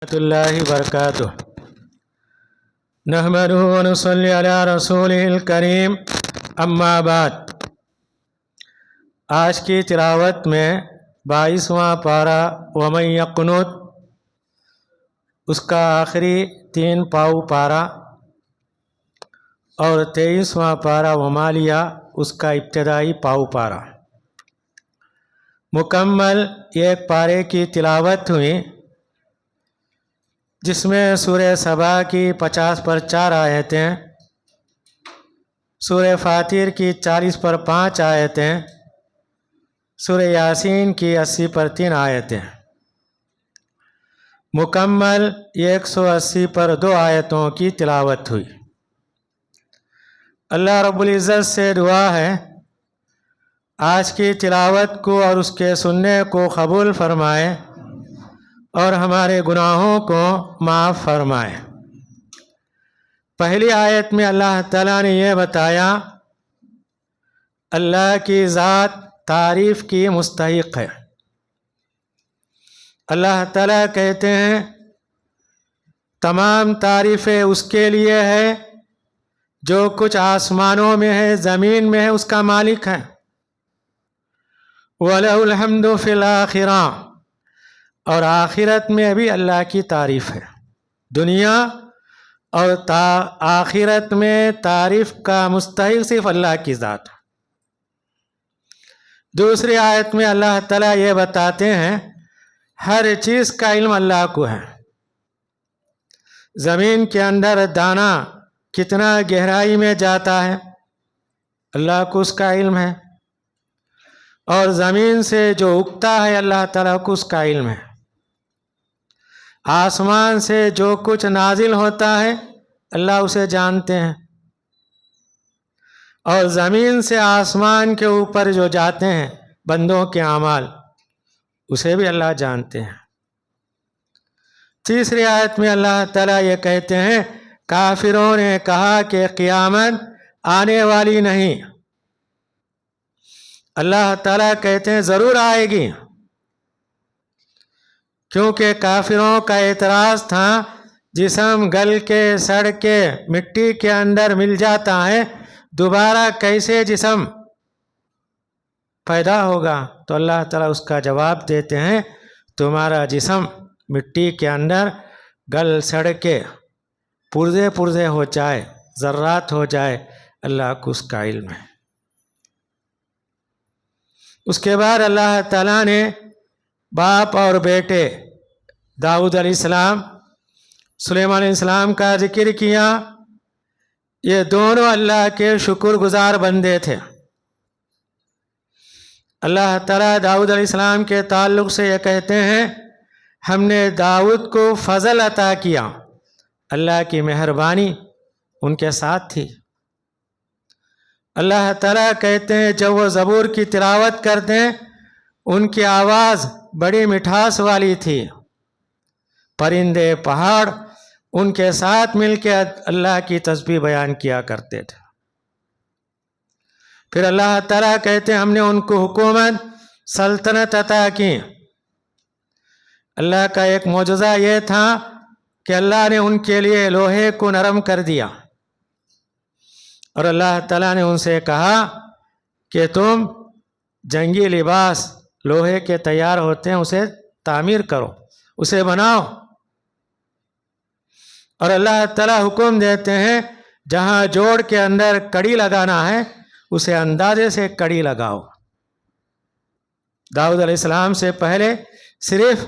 ورحمۃ اللہ وبرکاتہ نحمدہ ونصلی علی رسولہ الکریم اما بعد۔ آج کی تلاوت میں 22واں پارہ ومن یقنت، اس کا آخری 3 پاؤ پارہ، اور 23واں پارہ ومالیہ، اس کا ابتدائی پاؤ پارہ۔ مکمل ایک پارے کی تلاوت ہوئی، جس میں سورہ سبا کی 50 پر 4 آیتیں، سورہ فاتر کی 40 پر 5 آیتیں، سورہ یاسین کی 80 پر 3 آیتیں، مکمل 180 پر 2 آیتوں کی تلاوت ہوئی۔ اللہ رب العزت سے دعا ہے آج کی تلاوت کو اور اس کے سننے کو قبول فرمائے اور ہمارے گناہوں کو معاف فرمائے۔ پہلی آیت میں اللہ تعالیٰ نے یہ بتایا اللہ کی ذات تعریف کی مستحق ہے۔ اللہ تعالیٰ کہتے ہیں تمام تعریفیں اس کے لیے ہے جو کچھ آسمانوں میں ہے، زمین میں ہے، اس کا مالک ہے۔ وَلَهُ الْحَمْدُ فِي الْآخِرَةِ، اور آخرت میں بھی اللہ کی تعریف ہے۔ دنیا اور آخرت میں تعریف کا مستحق صرف اللہ کی ذات ہے۔ دوسری آیت میں اللہ تعالیٰ یہ بتاتے ہیں ہر چیز کا علم اللہ کو ہے۔ زمین کے اندر دانہ کتنا گہرائی میں جاتا ہے، اللہ کو اس کا علم ہے، اور زمین سے جو اگتا ہے اللہ تعالیٰ کو اس کا علم ہے۔ آسمان سے جو کچھ نازل ہوتا ہے اللہ اسے جانتے ہیں، اور زمین سے آسمان کے اوپر جو جاتے ہیں بندوں کے اعمال، اسے بھی اللہ جانتے ہیں۔ تیسری آیت میں اللہ تعالیٰ یہ کہتے ہیں کافروں نے کہا کہ قیامت آنے والی نہیں، اللہ تعالیٰ کہتے ہیں ضرور آئے گی، کیونکہ کافروں کا اعتراض تھا جسم گل کے سڑ کے مٹی کے اندر مل جاتا ہے، دوبارہ کیسے جسم پیدا ہوگا؟ تو اللہ تعالیٰ اس کا جواب دیتے ہیں تمہارا جسم مٹی کے اندر گل سڑ کے پرزے پرزے ہو جائے، ذرات ہو جائے، اللہ کو اس کا علم ہے۔ اس کے بعد اللہ تعالیٰ نے باپ اور بیٹے داؤد علیہ السلام، سلیمان علیہ السلام کا ذکر کیا۔ یہ دونوں اللہ کے شکر گزار بندے تھے۔ اللہ تعالیٰ داؤد علیہ السلام کے تعلق سے یہ کہتے ہیں ہم نے داؤد کو فضل عطا کیا، اللہ کی مہربانی ان کے ساتھ تھی۔ اللہ تعالیٰ کہتے ہیں جب وہ زبور کی تلاوت کرتے ہیں ان کی آواز بڑی مٹھاس والی تھی، پرندے پہاڑ ان کے ساتھ مل کے اللہ کی تسبیح بیان کیا کرتے تھے۔ پھر اللہ تعالیٰ کہتے ہیں ہم نے ان کو حکومت سلطنت عطا کی۔ اللہ کا ایک معجزہ یہ تھا کہ اللہ نے ان کے لیے لوہے کو نرم کر دیا، اور اللہ تعالیٰ نے ان سے کہا کہ تم جنگی لباس لوہے کے تیار ہوتے ہیں اسے تعمیر کرو، اسے بناؤ، اور اللہ تعالیٰ حکم دیتے ہیں جہاں جوڑ کے اندر کڑی لگانا ہے اسے اندازے سے کڑی لگاؤ۔ داؤد علیہ السلام سے پہلے صرف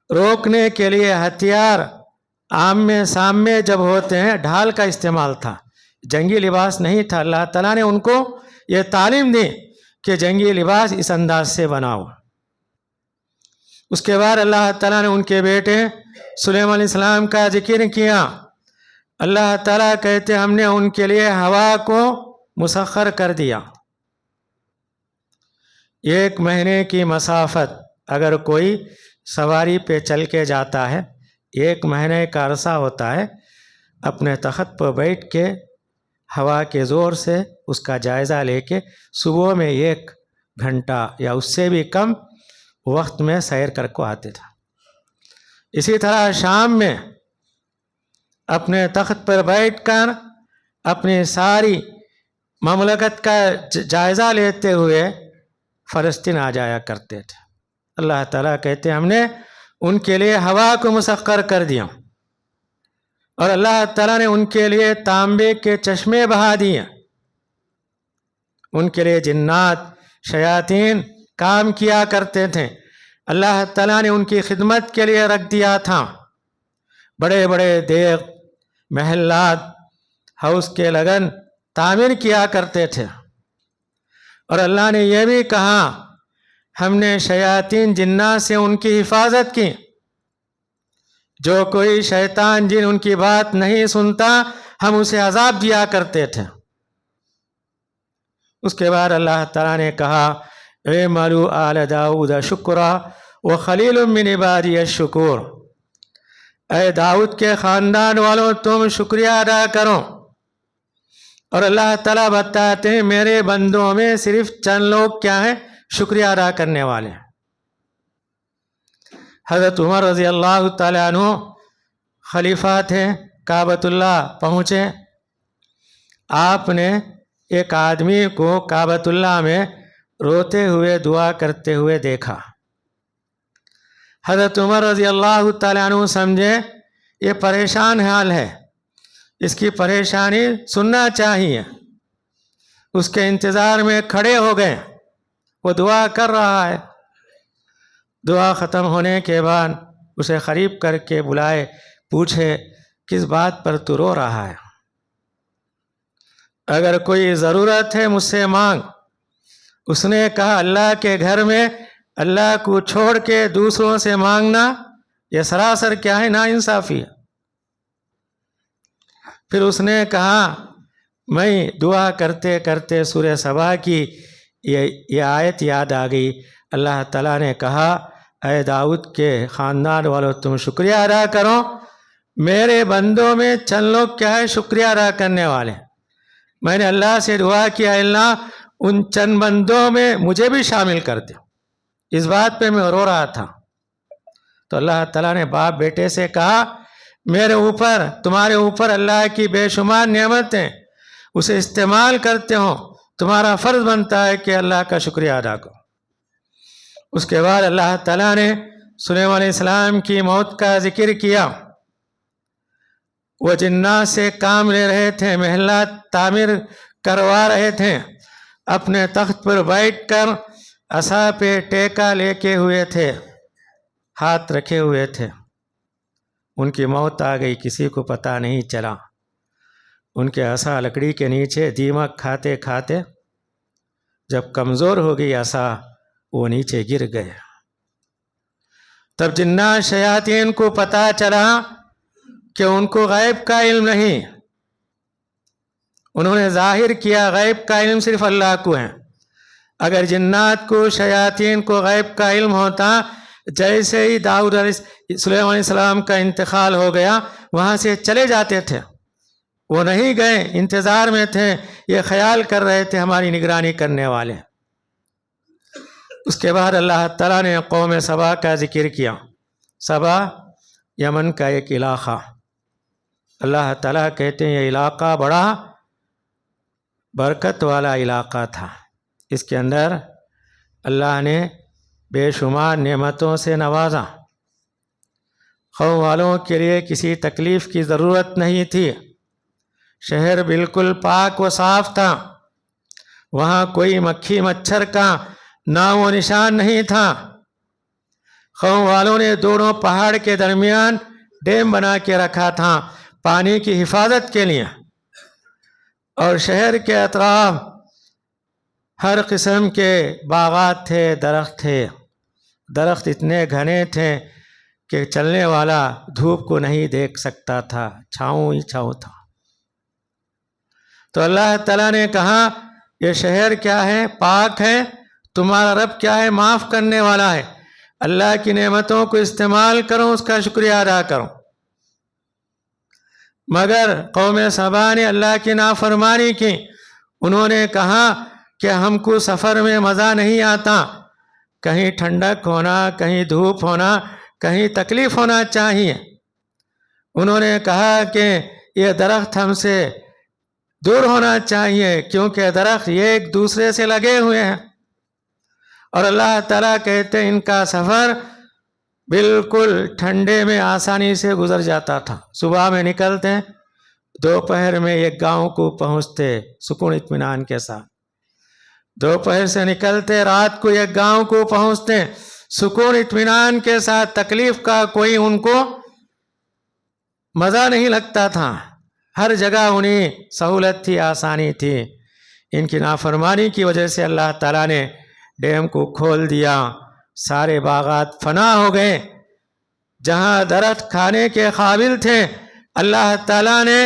روکنے کے لیے ہتھیار آمنے سامنے جب ہوتے ہیں ڈھال کا استعمال تھا، جنگی لباس نہیں تھا۔ اللہ تعالیٰ نے ان کو یہ تعلیم دی کہ جنگی لباس اس انداز سے بناؤ۔ اس کے بعد اللہ تعالیٰ نے ان کے بیٹے سلیمان علیہ السلام کا ذکر کیا۔ اللہ تعالیٰ کہتے ہم نے ان کے لیے ہوا کو مسخر کر دیا۔ 1 مہینے کی مسافت اگر کوئی سواری پہ چل کے جاتا ہے، 1 مہینے کا عرصہ ہوتا ہے، اپنے تخت پر بیٹھ کے ہوا کے زور سے اس کا جائزہ لے کے صبح میں 1 گھنٹہ یا اس سے بھی کم وقت میں سیر کر کو آتے تھے۔ اسی طرح شام میں اپنے تخت پر بیٹھ کر اپنی ساری مملکت کا جائزہ لیتے ہوئے فلسطین آ جایا کرتے تھے۔ اللہ تعالیٰ کہتے ہیں ہم نے ان کے لیے ہوا کو مسخر کر دیا، اور اللہ تعالیٰ نے ان کے لیے تانبے کے چشمے بہا دیے، ان کے لیے جنات شیاطین کام کیا کرتے تھے، اللہ تعالیٰ نے ان کی خدمت کے لیے رکھ دیا تھا۔ بڑے بڑے دیگ، محلات، ہاؤس کے لگن تعمیر کیا کرتے تھے، اور اللہ نے یہ بھی کہا ہم نے شیاطین جنات سے ان کی حفاظت کی، جو کوئی شیطان جن ان کی بات نہیں سنتا ہم اسے عذاب دیا کرتے تھے۔ اس کے بعد اللہ تعالیٰ نے کہا اعملوا آل داؤد شکرا وخلیل من عبادی الشکور، اے داؤد کے خاندان والوں تم شکریہ ادا کرو۔ اور اللہ تعالیٰ بتاتے ہیں میرے بندوں میں صرف چند لوگ کیا ہیں؟ شکریہ ادا کرنے والے ہیں۔ حضرت عمر رضی اللہ تعالیٰ عنہ خلیفہ تھے، کعبۃ اللہ پہنچے، آپ نے ایک آدمی کو کعبۃ اللہ میں روتے ہوئے دعا کرتے ہوئے دیکھا۔ حضرت عمر رضی اللہ تعالیٰ عنہ سمجھے یہ پریشان حال ہے، اس کی پریشانی سننا چاہیے، اس کے انتظار میں کھڑے ہو گئے، وہ دعا کر رہا ہے۔ دعا ختم ہونے کے بعد اسے قریب کر کے بلائے، پوچھے کس بات پر تو رو رہا ہے؟ اگر کوئی ضرورت ہے مجھ سے مانگ۔ اس نے کہا اللہ کے گھر میں اللہ کو چھوڑ کے دوسروں سے مانگنا یہ سراسر کیا ہے؟ ناانصافی ہے۔ پھر اس نے کہا میں دعا کرتے کرتے سورہ سبا کی یہ آیت یاد آ گئی، اللہ تعالیٰ نے کہا اے داؤد کے خاندان والوں تم شکریہ ادا کرو، میرے بندوں میں چند لوگ کیا ہے؟ شکریہ ادا کرنے والے۔ میں نے اللہ سے دعا کیا اللہ ان چند بندوں میں مجھے بھی شامل کر دے، اس بات پہ میں رو رہا تھا۔ تو اللہ تعالیٰ نے باپ بیٹے سے کہا میرے اوپر تمہارے اوپر اللہ کی بے شمار نعمتیں، اسے استعمال کرتے ہو، تمہارا فرض بنتا ہے کہ اللہ کا شکریہ ادا کرو۔ اس کے بعد اللہ تعالیٰ نے سلیمان علیہ السلام کی موت کا ذکر کیا۔ وہ جنات سے کام لے رہے تھے، محلات تعمیر کروا رہے تھے، اپنے تخت پر بیٹھ کر عصا پہ ٹیکا لے کے ہوئے تھے، ہاتھ رکھے ہوئے تھے۔ ان کی موت آ گئی، کسی کو پتہ نہیں چلا۔ ان کے عصا لکڑی کے نیچے دیمک کھاتے کھاتے جب کمزور ہو گئی عصا، وہ نیچے گر گئے۔ تب جنات شیاطین کو پتہ چلا کہ ان کو غیب کا علم نہیں، انہوں نے ظاہر کیا غیب کا علم صرف اللہ کو ہے۔ اگر جنات کو شیاطین کو غیب کا علم ہوتا، جیسے ہی سلیمان علیہ السلام کا انتقال ہو گیا وہاں سے چلے جاتے تھے، وہ نہیں گئے، انتظار میں تھے، یہ خیال کر رہے تھے ہماری نگرانی کرنے والے۔ اس کے بعد اللہ تعالیٰ نے قوم سبا کا ذکر کیا۔ سبا یمن کا ایک علاقہ، اللہ تعالیٰ کہتے ہیں یہ علاقہ بڑا برکت والا علاقہ تھا، اس کے اندر اللہ نے بے شمار نعمتوں سے نوازا، قوم والوں کے لیے کسی تکلیف کی ضرورت نہیں تھی، شہر بالکل پاک و صاف تھا، وہاں کوئی مکھی مچھر کا نام و نشان نہیں تھا۔ قوم والوں نے دونوں پہاڑ کے درمیان ڈیم بنا کے رکھا تھا پانی کی حفاظت کے لیے، اور شہر کے اطراف ہر قسم کے باغات تھے، درخت تھے، درخت اتنے گھنے تھے کہ چلنے والا دھوپ کو نہیں دیکھ سکتا تھا، چھاؤں ہی چھاؤں تھا۔ تو اللہ تعالیٰ نے کہا یہ شہر کیا ہے؟ پاک ہے، تمہارا رب کیا ہے؟ معاف کرنے والا ہے، اللہ کی نعمتوں کو استعمال کرو، اس کا شکریہ ادا کرو۔ مگر قوم سبا نے اللہ کی نافرمانی کی، انہوں نے کہا کہ ہم کو سفر میں مزہ نہیں آتا، کہیں ٹھنڈک ہونا، کہیں دھوپ ہونا، کہیں تکلیف ہونا چاہیے. انہوں نے کہا کہ یہ درخت ہم سے دور ہونا چاہیے کیونکہ درخت یہ ایک دوسرے سے لگے ہوئے ہیں. اور اللہ تعالیٰ کہتے ہیں ان کا سفر بالکل ٹھنڈے میں آسانی سے گزر جاتا تھا. صبح میں نکلتے دوپہر میں ایک گاؤں کو پہنچتے سکون اطمینان کے ساتھ. دوپہر سے نکلتے رات کو ایک گاؤں کو پہنچتے سکون اطمینان کے ساتھ. تکلیف کا کوئی ان کو مزہ نہیں لگتا تھا. ہر جگہ انہیں سہولت تھی, آسانی تھی. ان کی نافرمانی کی وجہ سے اللہ تعالیٰ نے ڈیم کو کھول دیا. سارے باغات فنا ہو گئے. جہاں درخت کھانے کے قابل تھے اللہ تعالیٰ نے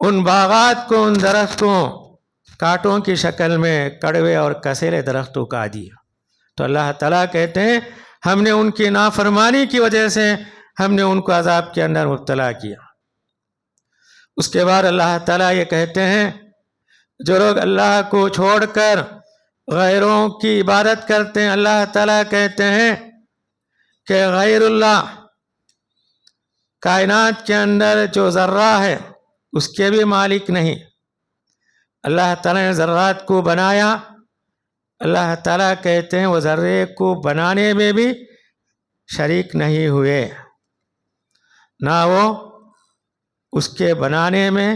ان باغات کو, ان درختوں کانٹوں کی شکل میں کڑوے اور کسیلے درختوں کا دیا. تو اللہ تعالیٰ کہتے ہیں ہم نے ان کی نافرمانی کی وجہ سے ہم نے ان کو عذاب کے اندر مبتلا کیا. اس کے بعد اللہ تعالیٰ یہ کہتے ہیں جو لوگ اللہ کو چھوڑ کر غیروں کی عبادت کرتے ہیں, اللہ تعالیٰ کہتے ہیں کہ غیر اللہ کائنات کے اندر جو ذرہ ہے اس کے بھی مالک نہیں. اللہ تعالیٰ نے ذرات کو بنایا. اللہ تعالیٰ کہتے ہیں وہ ذرے کو بنانے میں بھی شریک نہیں ہوئے, نہ وہ اس کے بنانے میں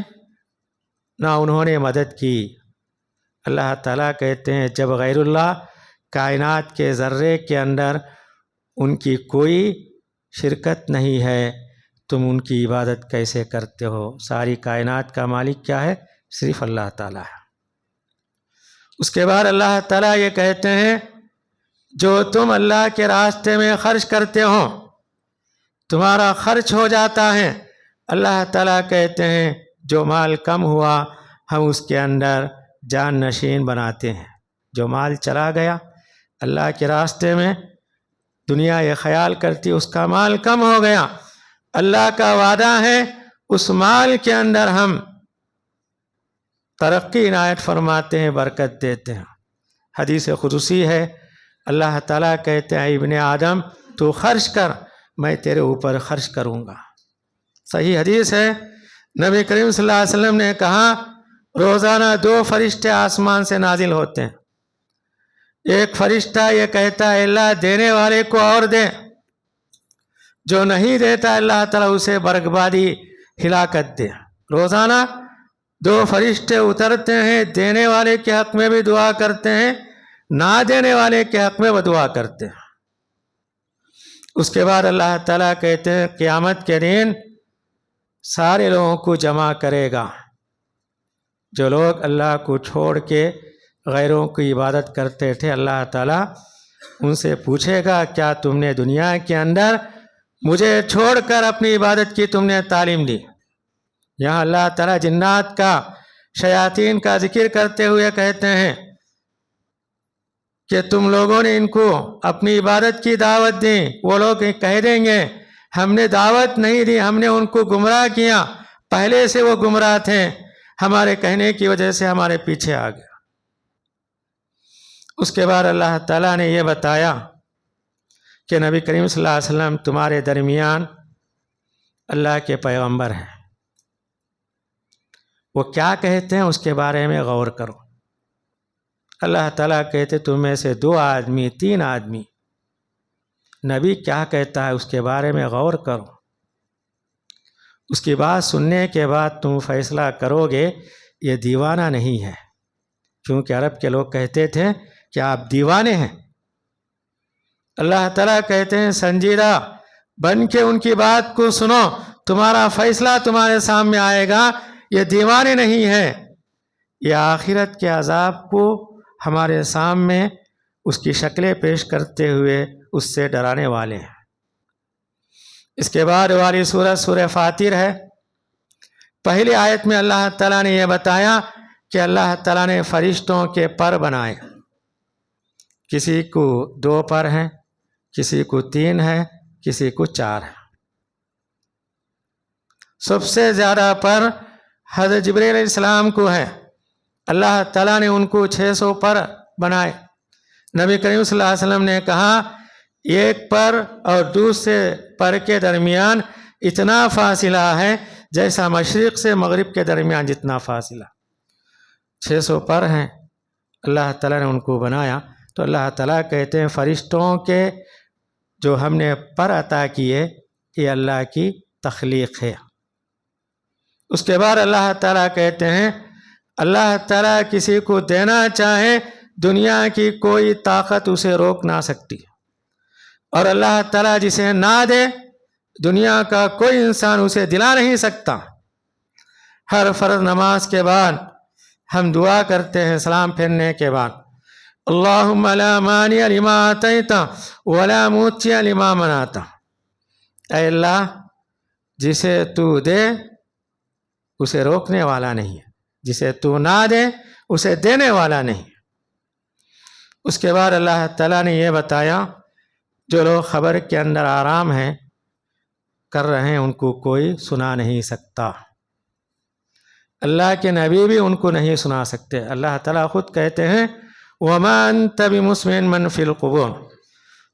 نہ انہوں نے مدد کی. اللہ تعالیٰ کہتے ہیں جب غیر اللہ کائنات کے ذرے کے اندر ان کی کوئی شرکت نہیں ہے تم ان کی عبادت کیسے کرتے ہو؟ ساری کائنات کا مالک کیا ہے؟ صرف اللہ تعالیٰ ہے. اس کے بعد اللہ تعالیٰ یہ کہتے ہیں جو تم اللہ کے راستے میں خرچ کرتے ہو تمہارا خرچ ہو جاتا ہے. اللہ تعالیٰ کہتے ہیں جو مال کم ہوا ہم اس کے اندر جان نشین بناتے ہیں. جو مال چلا گیا اللہ کے راستے میں, دنیا یہ خیال کرتی اس کا مال کم ہو گیا. اللہ کا وعدہ ہے اس مال کے اندر ہم ترقی عنایت فرماتے ہیں, برکت دیتے ہیں. حدیث قدسی ہے اللہ تعالیٰ کہتے ہیں ابن آدم تو خرچ کر میں تیرے اوپر خرچ کروں گا. صحیح حدیث ہے. نبی کریم صلی اللہ علیہ وسلم نے کہا روزانہ 2 فرشتے آسمان سے نازل ہوتے ہیں. ایک فرشتہ یہ کہتا ہے اللہ دینے والے کو اور دے, جو نہیں دیتا اللہ تعالیٰ اسے بربادی ہلاکت دے. روزانہ 2 فرشتے اترتے ہیں, دینے والے کے حق میں بھی دعا کرتے ہیں, نہ دینے والے کے حق میں وہ دعا کرتے ہیں. اس کے بعد اللہ تعالیٰ کہتے ہیں قیامت کے دن سارے لوگوں کو جمع کرے گا. جو لوگ اللہ کو چھوڑ کے غیروں کی عبادت کرتے تھے اللہ تعالیٰ ان سے پوچھے گا کیا تم نے دنیا کے اندر مجھے چھوڑ کر اپنی عبادت کی تم نے تعلیم دی؟ یہاں اللہ تعالیٰ جنات کا شیاطین کا ذکر کرتے ہوئے کہتے ہیں کہ تم لوگوں نے ان کو اپنی عبادت کی دعوت دی. وہ لوگ کہہ دیں گے ہم نے دعوت نہیں دی, ہم نے ان کو گمراہ کیا, پہلے سے وہ گمراہ تھے, ہمارے کہنے کی وجہ سے ہمارے پیچھے آ گیا. اس کے بعد اللہ تعالیٰ نے یہ بتایا کہ نبی کریم صلی اللہ علیہ وسلم تمہارے درمیان اللہ کے پیغمبر ہیں. وہ کیا کہتے ہیں اس کے بارے میں غور کرو. اللہ تعالیٰ کہتے تم میں سے 2 آدمی 3 آدمی نبی کیا کہتا ہے اس کے بارے میں غور کرو. اس کی بات سننے کے بعد تم فیصلہ کرو گے یہ دیوانہ نہیں ہے, کیونکہ عرب کے لوگ کہتے تھے کہ آپ دیوانے ہیں. اللہ تعالیٰ کہتے ہیں سنجیدہ بن کے ان کی بات کو سنو, تمہارا فیصلہ تمہارے سامنے آئے گا. یہ دیوانے نہیں ہے, یہ آخرت کے عذاب کو ہمارے سامنے اس کی شکلیں پیش کرتے ہوئے اس سے ڈرانے والے ہیں. اس کے بعد والی سورت سورہ فاتر ہے. پہلی آیت میں اللہ تعالیٰ نے یہ بتایا کہ اللہ تعالیٰ نے فرشتوں کے پر بنائے. کسی کو 2 پر ہیں, کسی کو 3 ہے, کسی کو 4 ہے. سب سے زیادہ پر حضرت جبریل علیہ السلام کو ہے. اللہ تعالیٰ نے ان کو 600 پر بنائے. نبی کریم صلی اللہ علیہ وسلم نے کہا ایک پر اور دوسرے پر کے درمیان اتنا فاصلہ ہے جیسا مشرق سے مغرب کے درمیان جتنا فاصلہ. 600 پر ہیں. اللہ تعالیٰ نے ان کو بنایا تو اللہ تعالیٰ کہتے ہیں فرشتوں کے جو ہم نے پر عطا کیے یہ اللہ کی تخلیق ہے. اس کے بعد اللہ تعالیٰ کہتے ہیں اللہ تعالیٰ کسی کو دینا چاہے دنیا کی کوئی طاقت اسے روک نہ سکتی، اور اللہ تعالیٰ جسے نہ دے دنیا کا کوئی انسان اسے دلا نہیں سکتا. ہر فرض نماز کے بعد ہم دعا کرتے ہیں سلام پھیرنے کے بعد، اللہم لا مانع لما اعطیت ولا معطی لما منعت. اے اللہ جسے تو دے اسے روکنے والا نہیں ہے، جسے تو نہ دے اسے دینے والا نہیں. اس کے بعد اللہ تعالیٰ نے یہ بتایا جو لوگ خبر کے اندر آرام ہیں کر رہے ہیں ان کو کوئی سنا نہیں سکتا. اللہ کے نبی بھی ان کو نہیں سنا سکتے. اللہ تعالیٰ خود کہتے ہیں وَمَا أَنْتَ بِمُسْمِعٍ مَّن فِي الْقُبُورِ،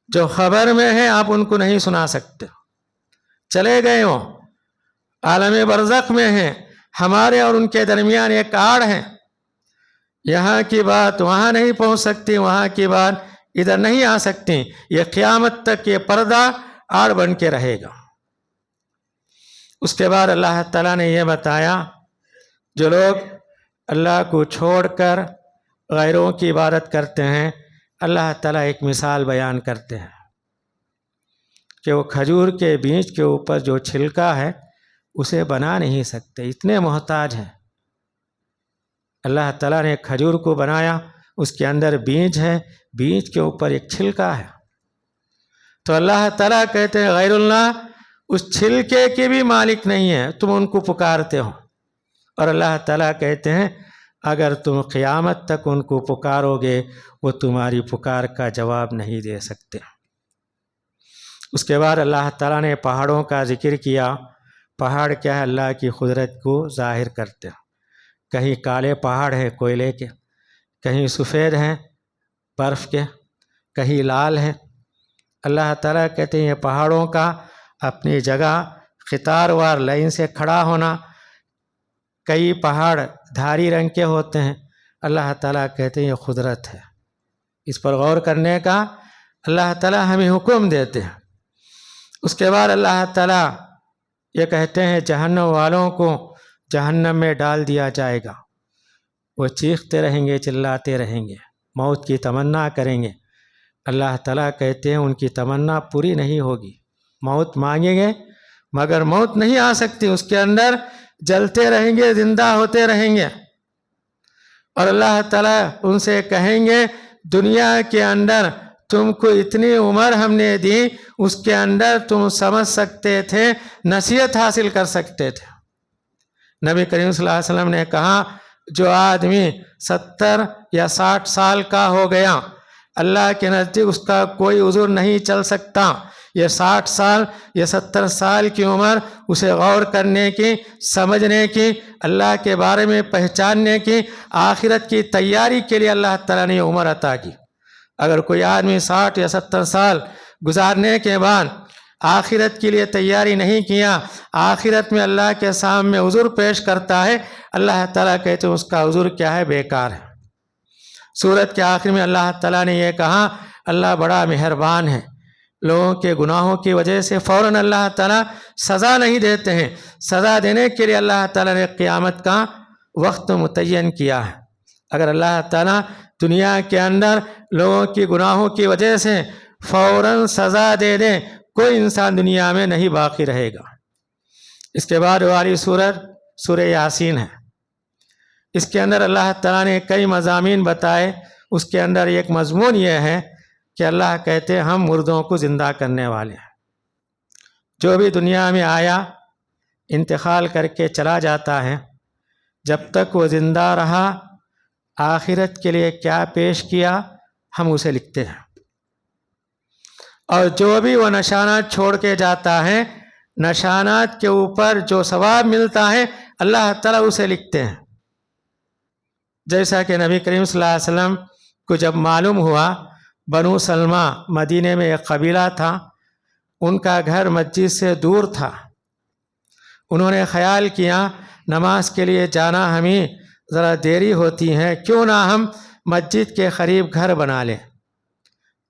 جو خبر میں ہے آپ ان کو نہیں سنا سکتے. چلے گئے ہوں عالم برزخ میں ہیں، ہمارے اور ان کے درمیان ایک آڑ ہے، یہاں کی بات وہاں نہیں پہنچ سکتی، وہاں کی بات ادھر نہیں آ سکتی. یہ قیامت تک یہ پردہ آڑ بن کے رہے گا. اس کے بعد اللہ تعالیٰ نے یہ بتایا جو لوگ اللہ کو چھوڑ کر غیروں کی عبادت کرتے ہیں اللہ تعالیٰ ایک مثال بیان کرتے ہیں کہ وہ کھجور کے بیج کے اوپر جو چھلکا ہے اسے بنا نہیں سکتے، اتنے محتاج ہیں. اللہ تعالیٰ نے کھجور کو بنایا، اس کے اندر بیج ہے، بیج کے اوپر ایک چھلکا ہے. تو اللہ تعالیٰ کہتے ہیں غیر اللہ اس چھلکے کے بھی مالک نہیں ہے، تم ان کو پکارتے ہو. اور اللہ تعالیٰ کہتے ہیں اگر تم قیامت تک ان کو پکارو گے وہ تمہاری پکار کا جواب نہیں دے سکتے. اس کے بعد اللہ تعالیٰ نے پہاڑوں کا ذکر کیا. پہاڑ کیا ہے؟ اللہ کی قدرت کو ظاہر کرتے ہیں. کہیں کالے پہاڑ ہیں کوئلے کے، کہیں سفید ہیں برف کے، کہیں لال ہیں. اللہ تعالیٰ کہتے ہیں یہ پہاڑوں کا اپنی جگہ قطار وار لائن سے کھڑا ہونا. کئی پہاڑ دھاری رنگ کے ہوتے ہیں. اللہ تعالیٰ کہتے ہیں یہ قدرت ہے، اس پر غور کرنے کا اللہ تعالیٰ ہمیں حکم دیتے ہیں. اس کے بعد اللہ تعالیٰ یہ کہتے ہیں جہنم والوں کو جہنم میں ڈال دیا جائے گا. وہ چیختے رہیں گے، چلاتے رہیں گے، موت کی تمنا کریں گے. اللہ تعالیٰ کہتے ہیں ان کی تمنا پوری نہیں ہوگی. موت مانگیں گے مگر موت نہیں آ سکتی، اس کے اندر جلتے رہیں گے، زندہ ہوتے رہیں گے. اور اللہ تعالیٰ ان سے کہیں گے دنیا کے اندر تم کو اتنی عمر ہم نے دی، اس کے اندر تم سمجھ سکتے تھے، نصیحت حاصل کر سکتے تھے. نبی کریم صلی اللہ علیہ وسلم نے کہا جو آدمی 70 یا 60 سال کا ہو گیا اللہ کے نزدیک اس کا کوئی عذر نہیں چل سکتا. یہ 60 سال یہ 70 سال کی عمر اسے غور کرنے کی، سمجھنے کی، اللہ کے بارے میں پہچاننے کی، آخرت کی تیاری کے لیے اللہ تعالیٰ نے یہ عمر عطا کی. اگر کوئی آدمی 60 یا 70 سال گزارنے کے بعد آخرت کے لیے تیاری نہیں کیا، آخرت میں اللہ کے سامنے عذر پیش کرتا ہے، اللہ تعالیٰ کہتے ہیں اس کا عذر کیا ہے؟ بیکار ہے. سورت کے آخر میں اللہ تعالیٰ نے یہ کہا اللہ بڑا مہربان ہے، لوگوں کے گناہوں کی وجہ سے فوراً اللہ تعالیٰ سزا نہیں دیتے ہیں. سزا دینے کے لیے اللہ تعالیٰ نے قیامت کا وقت متعین کیا ہے. اگر اللہ تعالیٰ دنیا کے اندر لوگوں کی گناہوں کی وجہ سے فوراً سزا دے دیں کوئی انسان دنیا میں نہیں باقی رہے گا. اس کے بعد والی سورت سورہ یاسین ہے. اس کے اندر اللہ تعالیٰ نے کئی مضامین بتائے. اس کے اندر ایک مضمون یہ ہے کہ اللہ کہتے ہیں ہم مردوں کو زندہ کرنے والے ہیں. جو بھی دنیا میں آیا انتقال کر کے چلا جاتا ہے، جب تک وہ زندہ رہا آخرت کے لیے کیا پیش کیا ہم اسے لکھتے ہیں. اور جو بھی وہ نشانات چھوڑ کے جاتا ہے، نشانات کے اوپر جو ثواب ملتا ہے اللہ تعالیٰ اسے لکھتے ہیں. جیسا کہ نبی کریم صلی اللہ علیہ وسلم کو جب معلوم ہوا بنو سلمہ مدینے میں ایک قبیلہ تھا، ان کا گھر مسجد سے دور تھا۔ انہوں نے خیال کیا نماز کے لیے جانا ہمیں ذرا دیری ہوتی ہے، کیوں نہ ہم مسجد کے قریب گھر بنا لیں۔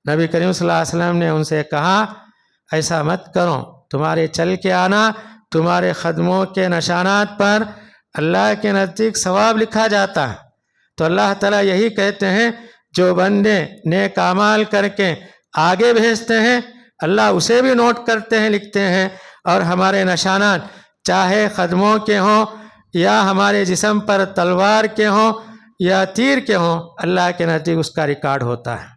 نبی کریم صلی اللہ علیہ وسلم نے ان سے کہا ایسا مت کرو، تمہارے چل کے آنا تمہارے قدموں کے نشانات پر اللہ کے نزدیک ثواب لکھا جاتا ہے۔ تو اللہ تعالیٰ یہی کہتے ہیں جو بندے نیک اعمال کر کے آگے بھیجتے ہیں اللہ اسے بھی نوٹ کرتے ہیں، لکھتے ہیں، اور ہمارے نشانات چاہے قدموں کے ہوں یا ہمارے جسم پر تلوار کے ہوں یا تیر کے ہوں، اللہ کے نزدیک اس کا ریکارڈ ہوتا ہے۔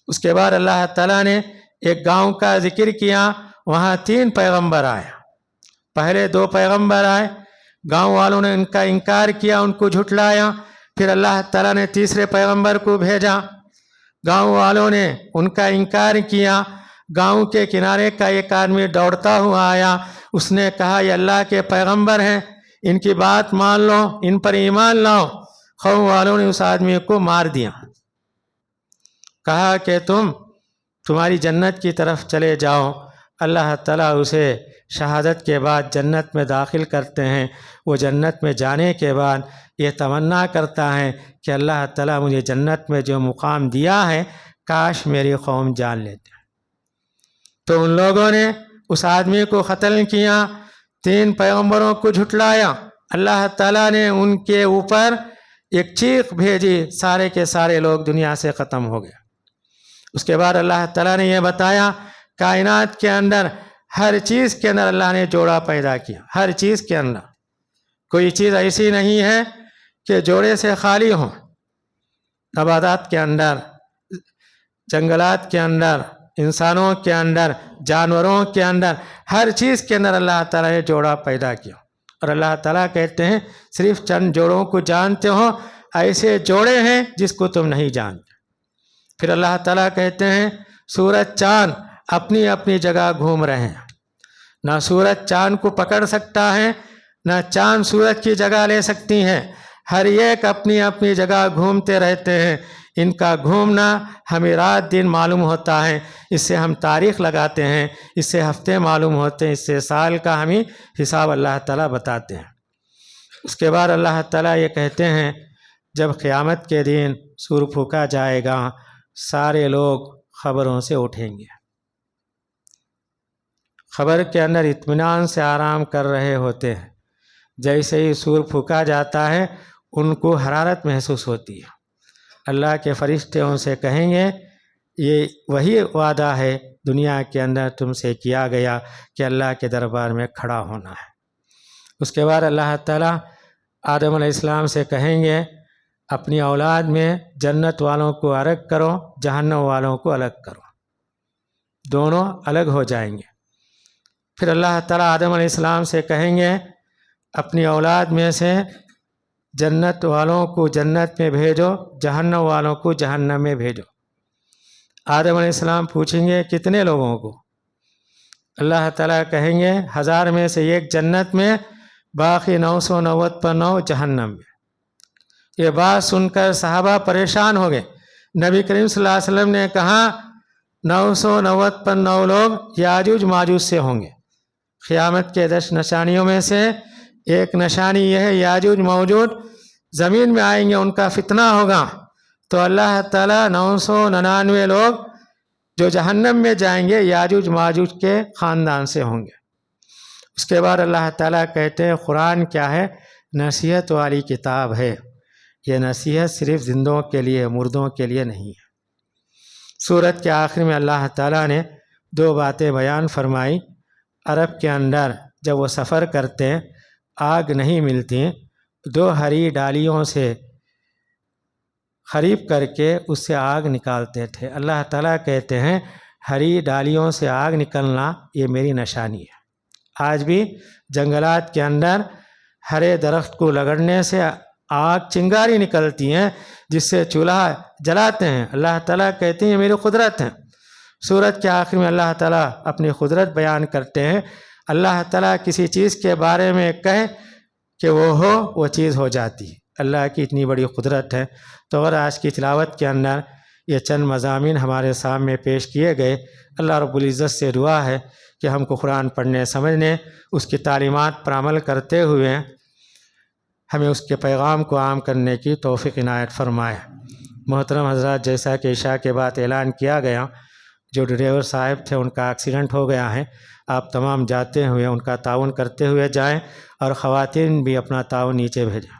اس کے بعد اللہ تعالیٰ نے ایک گاؤں کا ذکر کیا، وہاں 3 پیغمبر آئے۔ پہلے 2 پیغمبر آئے، گاؤں والوں نے ان کا انکار کیا، ان کو جھٹلایا۔ پھر اللہ تعالیٰ نے تیسرے پیغمبر کو بھیجا، گاؤں والوں نے ان کا انکار کیا۔ گاؤں کے کنارے کا ایک آدمی دوڑتا ہوا آیا، اس نے کہا یہ اللہ کے پیغمبر ہیں، ان کی بات مان لو، ان پر ایمان لاؤ۔ قوم والوں نے اس آدمی کو مار دیا، کہا کہ تمہاری جنت کی طرف چلے جاؤ۔ اللہ تعالیٰ اسے شہادت کے بعد جنت میں داخل کرتے ہیں۔ وہ جنت میں جانے کے بعد یہ تمنا کرتا ہے کہ اللہ تعالیٰ مجھے جنت میں جو مقام دیا ہے کاش میری قوم جان لیتے۔ تو ان لوگوں نے اس آدمی کو قتل کیا، 3 پیغمبروں کو جھٹلایا۔ اللہ تعالیٰ نے ان کے اوپر ایک چیخ بھیجی، سارے کے سارے لوگ دنیا سے ختم ہو گئے۔ اس کے بعد اللہ تعالیٰ نے یہ بتایا کائنات کے اندر ہر چیز کے اندر اللہ نے جوڑا پیدا کیا، ہر چیز کے اندر کوئی چیز ایسی نہیں ہے کہ جوڑے سے خالی ہوں۔ نباتات کے اندر، جنگلات کے اندر، انسانوں کے اندر، جانوروں کے اندر، ہر چیز کے اندر اللہ تعالیٰ نے جوڑا پیدا کیا۔ اور اللہ تعالیٰ کہتے ہیں صرف چند جوڑوں کو جانتے ہو، ایسے جوڑے ہیں جس کو تم نہیں جانتے۔ پھر اللہ تعالیٰ کہتے ہیں سورج چاند اپنی اپنی جگہ گھوم رہے ہیں، نہ سورج چاند کو پکڑ سکتا ہے نہ چاند سورج کی جگہ لے سکتی ہیں، ہر ایک اپنی اپنی جگہ گھومتے رہتے ہیں۔ ان کا گھومنا ہمیں رات دن معلوم ہوتا ہے، اس سے ہم تاریخ لگاتے ہیں، اس سے ہفتے معلوم ہوتے ہیں، اس سے سال کا ہمیں حساب اللہ تعالیٰ بتاتے ہیں۔ اس کے بعد اللہ تعالیٰ یہ کہتے ہیں جب قیامت کے دن سور پھونکا جائے گا سارے لوگ خبروں سے اٹھیں گے، خبر کے اندر اطمینان سے آرام کر رہے ہوتے ہیں۔ جیسے ہی سور پھونکا جاتا ہے ان کو حرارت محسوس ہوتی ہے۔ اللہ کے فرشتے ان سے کہیں گے یہ وہی وعدہ ہے دنیا کے اندر تم سے کیا گیا کہ اللہ کے دربار میں کھڑا ہونا ہے۔ اس کے بعد اللہ تعالیٰ آدم علیہ السلام سے کہیں گے اپنی اولاد میں جنت والوں کو الگ کرو، جہنم والوں کو الگ کرو، دونوں الگ ہو جائیں گے۔ پھر اللہ تعالیٰ آدم علیہ السلام سے کہیں گے اپنی اولاد میں سے جنت والوں کو جنت میں بھیجو، جہنم والوں کو جہنم میں بھیجو۔ آدم علیہ السلام پوچھیں گے کتنے لوگوں کو؟ اللہ تعالیٰ کہیں گے 1000 میں سے 1 جنت میں، باقی 990 پر 9 جہنم میں۔ یہ بات سن کر صحابہ پریشان ہو گئے۔ نبی کریم صلی اللہ علیہ وسلم نے کہا 990 پر 9 لوگ یاجوج ماجوج سے ہوں گے۔ قیامت کے 10 نشانیوں میں سے ایک نشانی یہ ہے یاجوج ماجوج زمین میں آئیں گے، ان کا فتنہ ہوگا۔ تو اللہ تعالیٰ 999 لوگ جو جہنم میں جائیں گے یاجوج ماجوج کے خاندان سے ہوں گے۔ اس کے بعد اللہ تعالیٰ کہتے ہیں قرآن کیا ہے؟ نصیحت والی کتاب ہے، یہ نصیحت صرف زندوں کے لیے، مردوں کے لیے نہیں ہے۔ سورت کے آخر میں اللہ تعالیٰ نے 2 باتیں بیان فرمائی۔ عرب کے اندر جب وہ سفر کرتے آگ نہیں ملتی، 2 ہری ڈالیوں سے قریب کر کے اس سے آگ نکالتے تھے۔ اللہ تعالیٰ کہتے ہیں ہری ڈالیوں سے آگ نکلنا یہ میری نشانی ہے۔ آج بھی جنگلات کے اندر ہرے درخت کو رگڑنے سے آگ چنگاری نکلتی ہیں جس سے چولہا جلاتے ہیں۔ اللہ تعالیٰ کہتے ہیں یہ میری قدرت ہے۔ سورت کے آخر میں اللہ تعالیٰ اپنی قدرت بیان کرتے ہیں۔ اللہ تعالیٰ کسی چیز کے بارے میں کہے کہ وہ ہو، وہ چیز ہو جاتی ہے۔ اللہ کی اتنی بڑی قدرت ہے۔ تو اور آج کی تلاوت کے اندر یہ چند مضامین ہمارے سامنے پیش کیے گئے۔ اللہ رب العزت سے دعا ہے کہ ہم کو قرآن پڑھنے سمجھنے، اس کی تعلیمات پر عمل کرتے ہوئے ہمیں اس کے پیغام کو عام کرنے کی توفیق عنایت فرمائے۔ محترم حضرات، جیسا کہ عشاء کے بعد اعلان کیا گیا، جو ڈرائیور صاحب تھے ان کا ایکسیڈنٹ ہو گیا ہے، آپ تمام جاتے ہوئے ان کا تعاون کرتے ہوئے جائیں، اور خواتین بھی اپنا تعاون نیچے بھیجیں۔